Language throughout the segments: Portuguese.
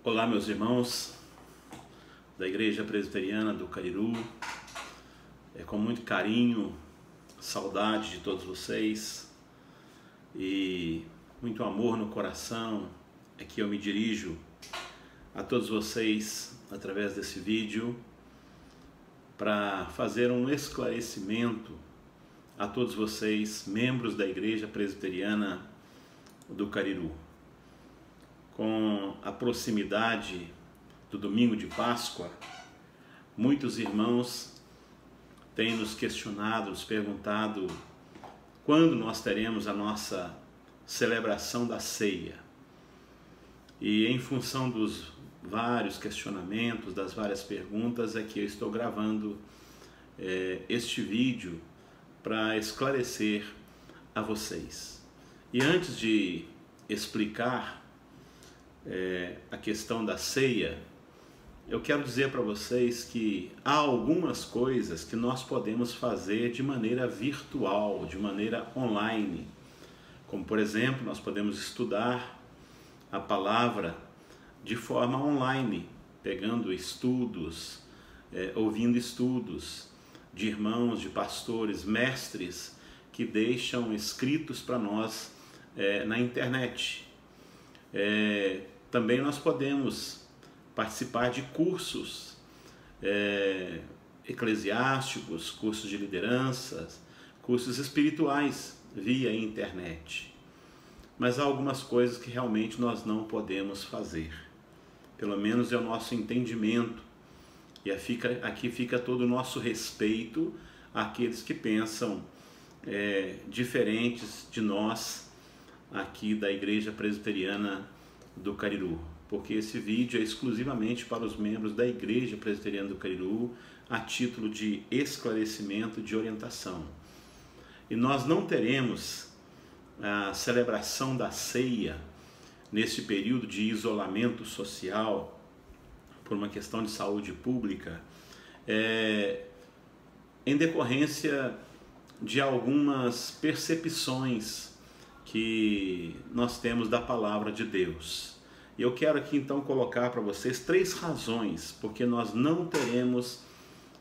Olá, meus irmãos da Igreja Presbiteriana do Cariru. É com muito carinho, saudade de todos vocês e muito amor no coração é que eu me dirijo a todos vocês através desse vídeo para fazer um esclarecimento a todos vocês, membros da Igreja Presbiteriana do Cariru. Com a proximidade do domingo de Páscoa, muitos irmãos têm nos questionado, nos perguntado quando nós teremos a nossa celebração da ceia. E em função dos vários questionamentos, das várias perguntas, é que eu estou gravando este vídeo para esclarecer a vocês. E antes de explicar a questão da ceia, eu quero dizer para vocês que há algumas coisas que nós podemos fazer de maneira virtual, de maneira online. Como, por exemplo, nós podemos estudar a palavra de forma online, pegando estudos, ouvindo estudos de irmãos, de pastores, mestres que deixam escritos para nós na internet. Também nós podemos participar de cursos eclesiásticos, cursos de lideranças, cursos espirituais via internet. Mas há algumas coisas que realmente nós não podemos fazer. Pelo menos é o nosso entendimento. E aqui fica todo o nosso respeito àqueles que pensam diferentes de nós aqui da Igreja Presbiteriana do Cariru, porque esse vídeo é exclusivamente para os membros da Igreja Presbiteriana do Cariru, a título de esclarecimento, de orientação. E nós não teremos a celebração da ceia nesse período de isolamento social, por uma questão de saúde pública, em decorrência de algumas percepções que nós temos da palavra de Deus. E eu quero aqui então colocar para vocês 3 razões porque nós não teremos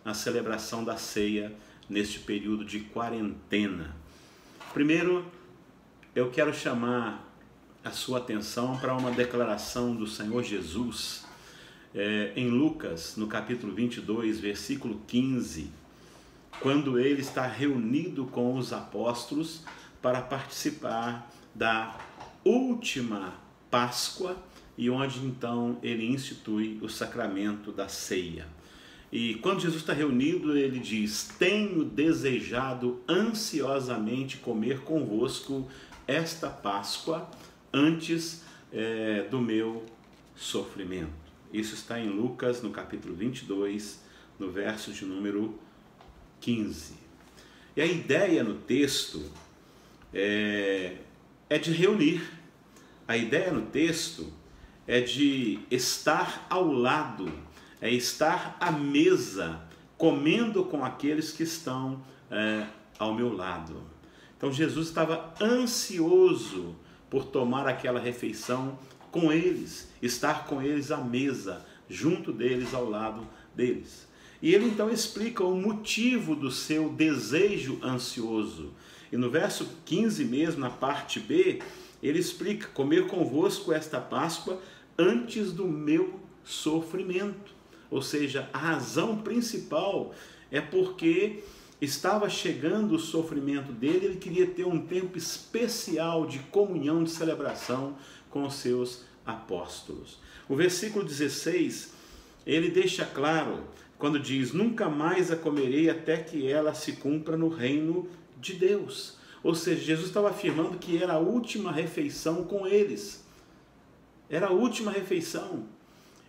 a celebração da ceia neste período de quarentena. Primeiro, eu quero chamar a sua atenção para uma declaração do Senhor Jesus em Lucas, no capítulo 22, versículo 15, quando ele está reunido com os apóstolos para participar da última Páscoa e onde então ele institui o sacramento da ceia. E quando Jesus está reunido, ele diz: tenho desejado ansiosamente comer convosco esta Páscoa antes do meu sofrimento. Isso está em Lucas, no capítulo 22, no verso de número 15. E a ideia no texto é de reunir. A ideia no texto é de estar ao lado, é estar à mesa, comendo com aqueles que estão ao meu lado. Então Jesus estava ansioso por tomar aquela refeição com eles, estar com eles à mesa, junto deles, ao lado deles. E ele então explica o motivo do seu desejo ansioso. E no verso 15 mesmo, na parte B, ele explica: comer convosco esta Páscoa antes do meu sofrimento. Ou seja, a razão principal é porque estava chegando o sofrimento dele, ele queria ter um tempo especial de comunhão, de celebração com os seus apóstolos. O versículo 16, ele deixa claro, quando diz: nunca mais a comerei até que ela se cumpra no reino de Deus. Ou seja, Jesus estava afirmando que era a última refeição com eles. Era a última refeição.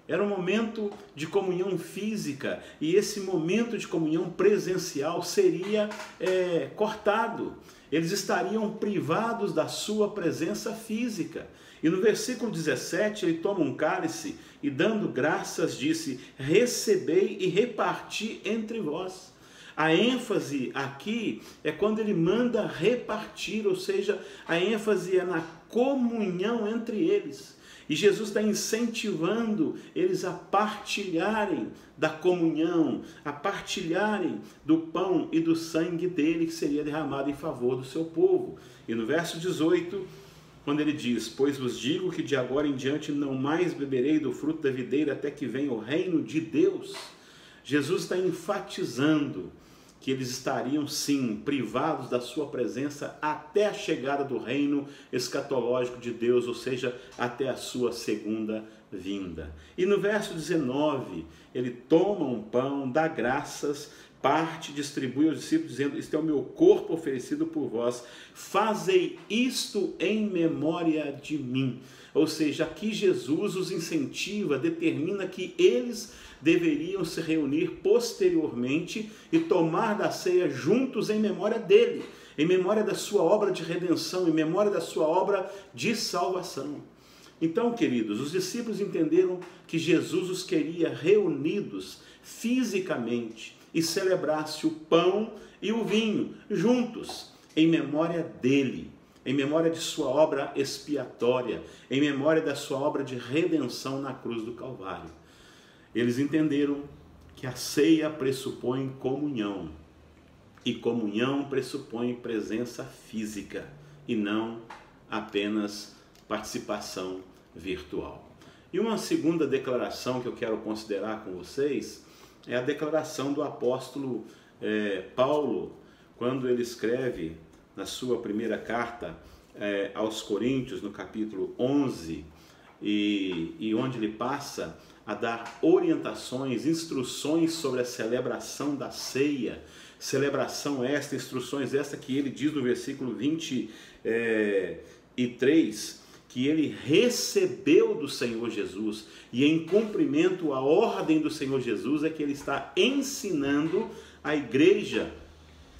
Era um momento de comunhão física e esse momento de comunhão presencial seria cortado. Eles estariam privados da sua presença física. E no versículo 17 ele toma um cálice e, dando graças, disse: recebei e reparti entre vós. A ênfase aqui é quando ele manda repartir, ou seja, a ênfase é na comunhão entre eles. E Jesus está incentivando eles a partilharem da comunhão, a partilharem do pão e do sangue dele que seria derramado em favor do seu povo. E no verso 18, quando ele diz: pois vos digo que de agora em diante não mais beberei do fruto da videira até que venha o reino de Deus. Jesus está enfatizando que eles estariam sim privados da sua presença até a chegada do reino escatológico de Deus, ou seja, até a sua segunda vinda. E no verso 19, ele toma um pão, dá graças, parte, distribui aos discípulos, dizendo: este é o meu corpo oferecido por vós, fazei isto em memória de mim. Ou seja, aqui Jesus os incentiva, determina que eles deveriam se reunir posteriormente e tomar da ceia juntos em memória dele, em memória da sua obra de redenção, em memória da sua obra de salvação. Então, queridos, os discípulos entenderam que Jesus os queria reunidos fisicamente e celebrasse o pão e o vinho juntos, em memória dele, em memória de sua obra expiatória, em memória da sua obra de redenção na cruz do Calvário. Eles entenderam que a ceia pressupõe comunhão, e comunhão pressupõe presença física, e não apenas participação virtual. E uma segunda declaração que eu quero considerar com vocês é a declaração do apóstolo Paulo, quando ele escreve na sua primeira carta aos Coríntios, no capítulo 11, e onde ele passa a dar orientações, instruções sobre a celebração da ceia, celebração esta, instruções esta que ele diz no versículo 23, que ele recebeu do Senhor Jesus, e em cumprimento à ordem do Senhor Jesus é que ele está ensinando a igreja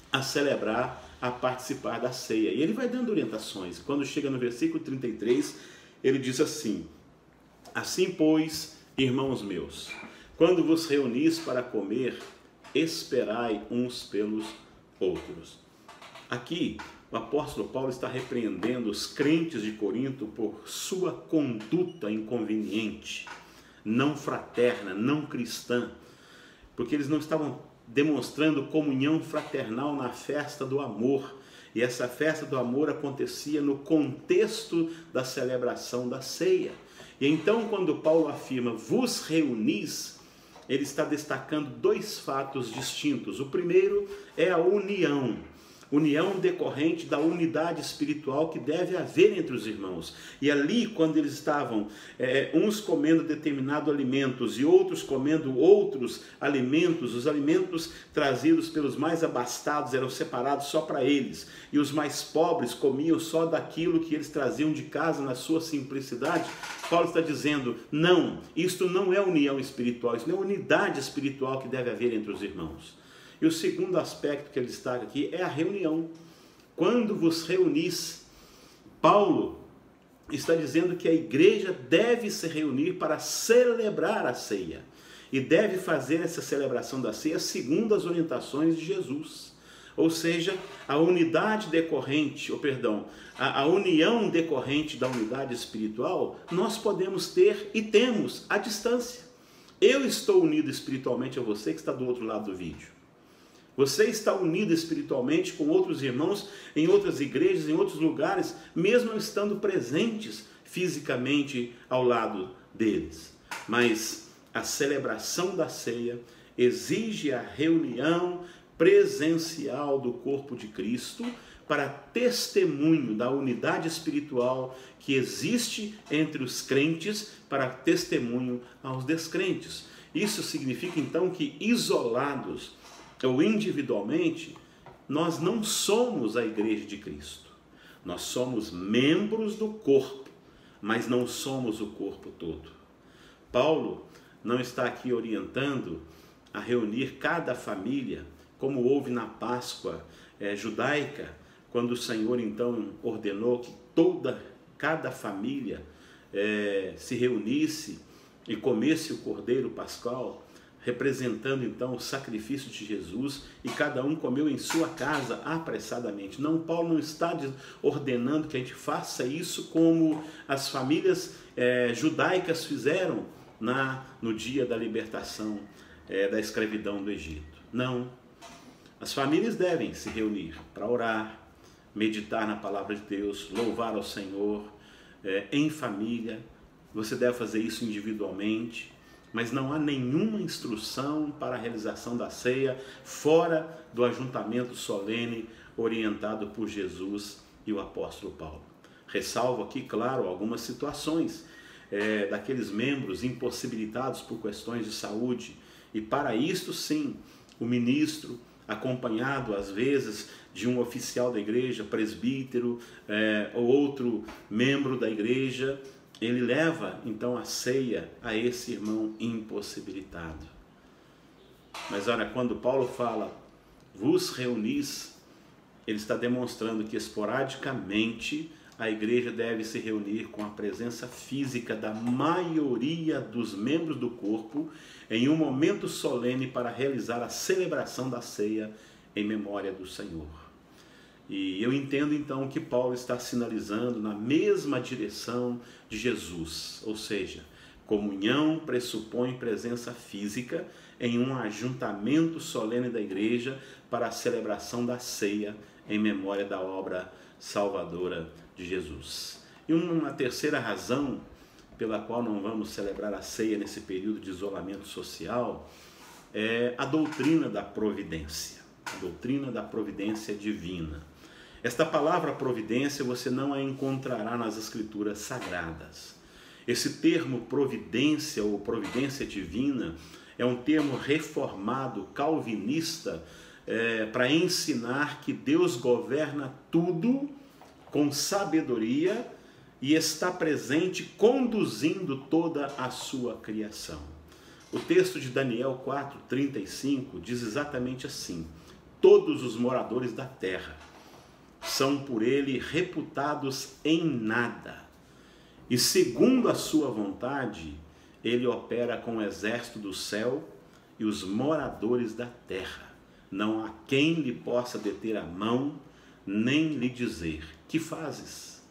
a celebrar, a participar da ceia. E ele vai dando orientações. Quando chega no versículo 33, ele diz assim: assim, pois, irmãos meus, quando vos reunis para comer, esperai uns pelos outros. Aqui, o apóstolo Paulo está repreendendo os crentes de Corinto por sua conduta inconveniente, não fraterna, não cristã, porque eles não estavam demonstrando comunhão fraternal na festa do amor. E essa festa do amor acontecia no contexto da celebração da ceia. E então, quando Paulo afirma vos reunis, ele está destacando dois fatos distintos. O primeiro é a união decorrente da unidade espiritual que deve haver entre os irmãos. E ali, quando eles estavam uns comendo determinados alimentos e outros comendo outros alimentos, os alimentos trazidos pelos mais abastados eram separados só para eles, e os mais pobres comiam só daquilo que eles traziam de casa na sua simplicidade. Paulo está dizendo: não, isto não é união espiritual, isso não é unidade espiritual que deve haver entre os irmãos. E o segundo aspecto que ele destaca aqui é a reunião. Quando vos reunis, Paulo está dizendo que a igreja deve se reunir para celebrar a ceia. E deve fazer essa celebração da ceia segundo as orientações de Jesus. Ou seja, a unidade decorrente, a união decorrente da unidade espiritual, nós podemos ter e temos à distância. Eu estou unido espiritualmente a você que está do outro lado do vídeo. Você está unido espiritualmente com outros irmãos em outras igrejas, em outros lugares, mesmo não estando presentes fisicamente ao lado deles. Mas a celebração da ceia exige a reunião presencial do corpo de Cristo para testemunho da unidade espiritual que existe entre os crentes, para testemunho aos descrentes. Isso significa então que isolados ou individualmente, nós não somos a igreja de Cristo. Nós somos membros do corpo, mas não somos o corpo todo. Paulo não está aqui orientando a reunir cada família, como houve na Páscoa judaica, quando o Senhor então ordenou que cada família se reunisse e comesse o cordeiro pascal, representando então o sacrifício de Jesus, e cada um comeu em sua casa apressadamente. Não, Paulo não está ordenando que a gente faça isso como as famílias judaicas fizeram no dia da libertação da escravidão do Egito. Não, as famílias devem se reunir para orar, meditar na palavra de Deus, louvar ao Senhor em família. Você deve fazer isso individualmente, mas não há nenhuma instrução para a realização da ceia fora do ajuntamento solene orientado por Jesus e o apóstolo Paulo. Ressalvo aqui, claro, algumas situações daqueles membros impossibilitados por questões de saúde, e para isto sim, o ministro, acompanhado às vezes de um oficial da igreja, presbítero ou outro membro da igreja, ele leva então a ceia a esse irmão impossibilitado. Mas olha, quando Paulo fala, vos reunis, ele está demonstrando que esporadicamente a igreja deve se reunir com a presença física da maioria dos membros do corpo em um momento solene para realizar a celebração da ceia em memória do Senhor. E eu entendo então que Paulo está sinalizando na mesma direção de Jesus, ou seja, comunhão pressupõe presença física em um ajuntamento solene da igreja para a celebração da ceia em memória da obra salvadora de Jesus. E uma terceira razão pela qual não vamos celebrar a ceia nesse período de isolamento social é a doutrina da providência, a doutrina da providência divina. Esta palavra providência você não a encontrará nas escrituras sagradas. Esse termo providência ou providência divina é um termo reformado, calvinista, para ensinar que Deus governa tudo com sabedoria e está presente conduzindo toda a sua criação. O texto de Daniel 4:35 diz exatamente assim: todos os moradores da terra são por ele reputados em nada, e segundo a sua vontade, ele opera com o exército do céu e os moradores da terra. Não há quem lhe possa deter a mão, nem lhe dizer, que fazes?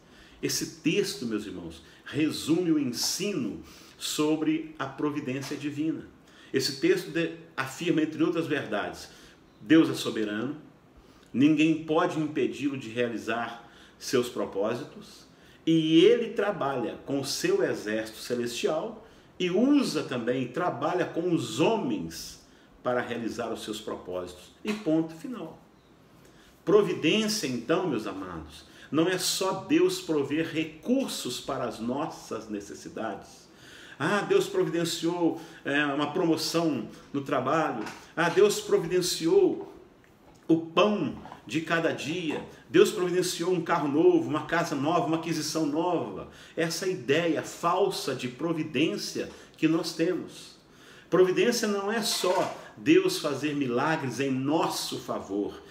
Esse texto, meus irmãos, resume o ensino sobre a providência divina. Esse texto afirma, entre outras verdades, Deus é soberano, ninguém pode impedi-lo de realizar seus propósitos, e ele trabalha com o seu exército celestial e usa também, trabalha com os homens para realizar os seus propósitos. E ponto final. Providência, então, meus amados, não é só Deus prover recursos para as nossas necessidades. Deus providenciou uma promoção no trabalho. Deus providenciou o pão de cada dia. Deus providenciou um carro novo, uma casa nova, uma aquisição nova. Essa ideia falsa de providência que nós temos. Providência não é só Deus fazer milagres em nosso favor.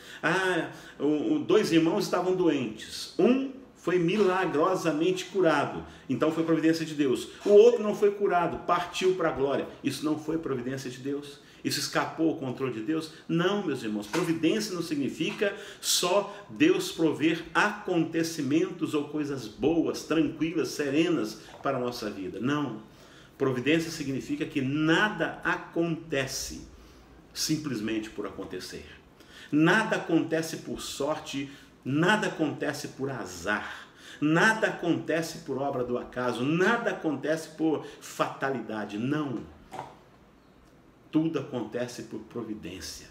Dois irmãos estavam doentes. Um foi milagrosamente curado, então foi providência de Deus. O outro não foi curado, partiu para a glória. Isso não foi providência de Deus? Isso escapou ao controle de Deus? Não, meus irmãos. Providência não significa só Deus prover acontecimentos ou coisas boas, tranquilas, serenas para a nossa vida. Não. Providência significa que nada acontece simplesmente por acontecer. Nada acontece por sorte, nada acontece por azar, nada acontece por obra do acaso, nada acontece por fatalidade. Não. Tudo acontece por providência.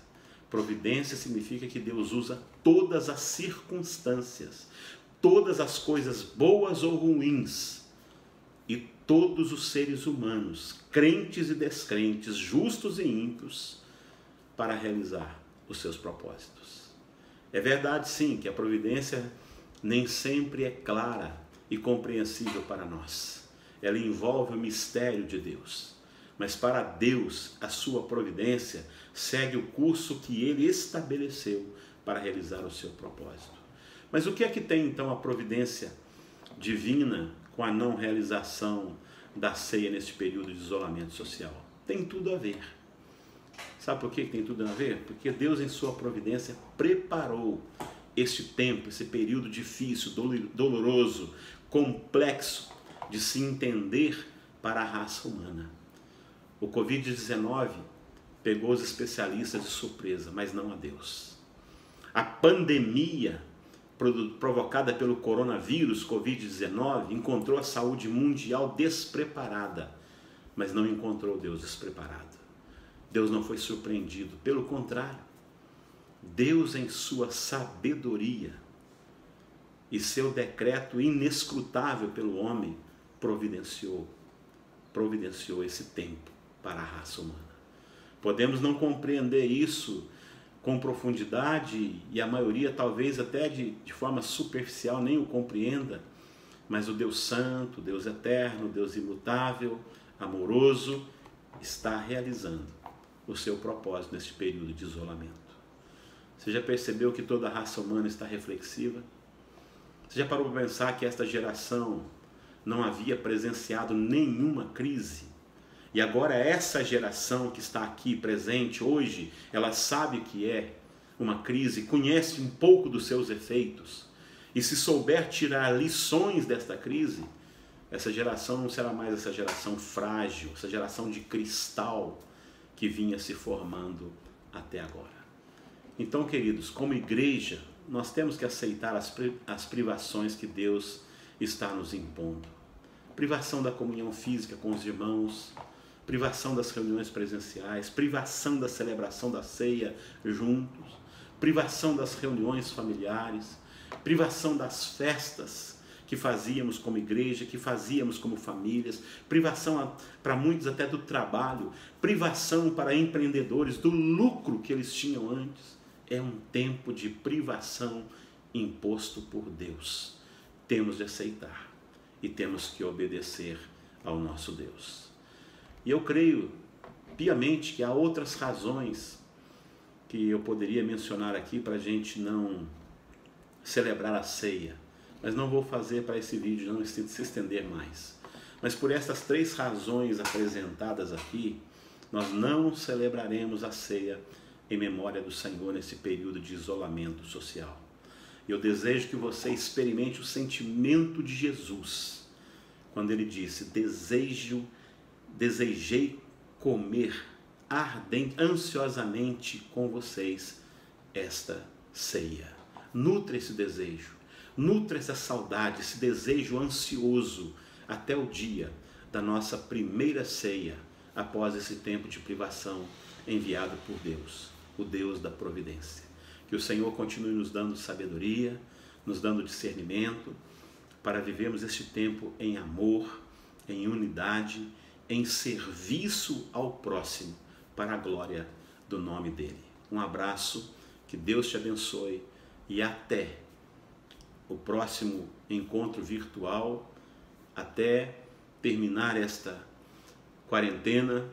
Providência significa que Deus usa todas as circunstâncias, todas as coisas boas ou ruins, e todos os seres humanos, crentes e descrentes, justos e ímpios, para realizar os seus propósitos. É verdade, sim, que a providência nem sempre é clara e compreensível para nós. Ela envolve o mistério de Deus. Mas para Deus, a sua providência segue o curso que Ele estabeleceu para realizar o seu propósito. Mas o que é que tem então a providência divina com a não realização da ceia neste período de isolamento social? Tem tudo a ver. Sabe por que tem tudo a ver? Porque Deus, em sua providência, preparou este tempo, esse período difícil, doloroso, complexo de se entender para a raça humana. O Covid-19 pegou os especialistas de surpresa, mas não a Deus. A pandemia provocada pelo coronavírus, Covid-19, encontrou a saúde mundial despreparada, mas não encontrou Deus despreparado. Deus não foi surpreendido, pelo contrário, Deus, em sua sabedoria e seu decreto inescrutável pelo homem, providenciou esse tempo para a raça humana. Podemos não compreender isso com profundidade, e a maioria talvez até de forma superficial nem o compreenda, mas o Deus Santo, Deus Eterno, Deus Imutável, amoroso, está realizando o seu propósito neste período de isolamento. Você já percebeu que toda a raça humana está reflexiva? Você já parou para pensar que esta geração não havia presenciado nenhuma crise? E agora essa geração que está aqui presente hoje, ela sabe o que é uma crise, conhece um pouco dos seus efeitos. E se souber tirar lições desta crise, essa geração não será mais essa geração frágil, essa geração de cristal que vinha se formando até agora. Então, queridos, como igreja, nós temos que aceitar as privações que Deus está nos impondo. Privação da comunhão física com os irmãos, privação das reuniões presenciais, privação da celebração da ceia juntos, privação das reuniões familiares, privação das festas que fazíamos como igreja, que fazíamos como famílias, privação para muitos até do trabalho, privação para empreendedores do lucro que eles tinham antes. É um tempo de privação imposto por Deus. Temos de aceitar e temos que obedecer ao nosso Deus. E eu creio piamente que há outras razões que eu poderia mencionar aqui para a gente não celebrar a ceia, mas não vou fazer para esse vídeo não se estender mais. Mas por estas 3 razões apresentadas aqui, nós não celebraremos a ceia em memória do Senhor nesse período de isolamento social. Eu desejo que você experimente o sentimento de Jesus, quando ele disse: desejei comer ansiosamente com vocês esta ceia. Nutra esse desejo, nutra essa saudade, esse desejo ansioso até o dia da nossa primeira ceia, após esse tempo de privação enviado por Deus, o Deus da providência. Que o Senhor continue nos dando sabedoria, nos dando discernimento, para vivermos este tempo em amor, em unidade, em serviço ao próximo, para a glória do nome dele. Um abraço, que Deus te abençoe e até o próximo encontro virtual, até terminar esta quarentena,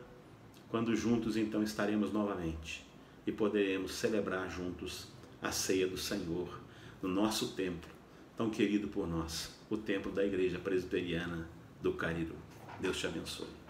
quando juntos então estaremos novamente e poderemos celebrar juntos a ceia do Senhor no nosso templo, tão querido por nós, o templo da Igreja Presbiteriana do Cariru. Deus te abençoe.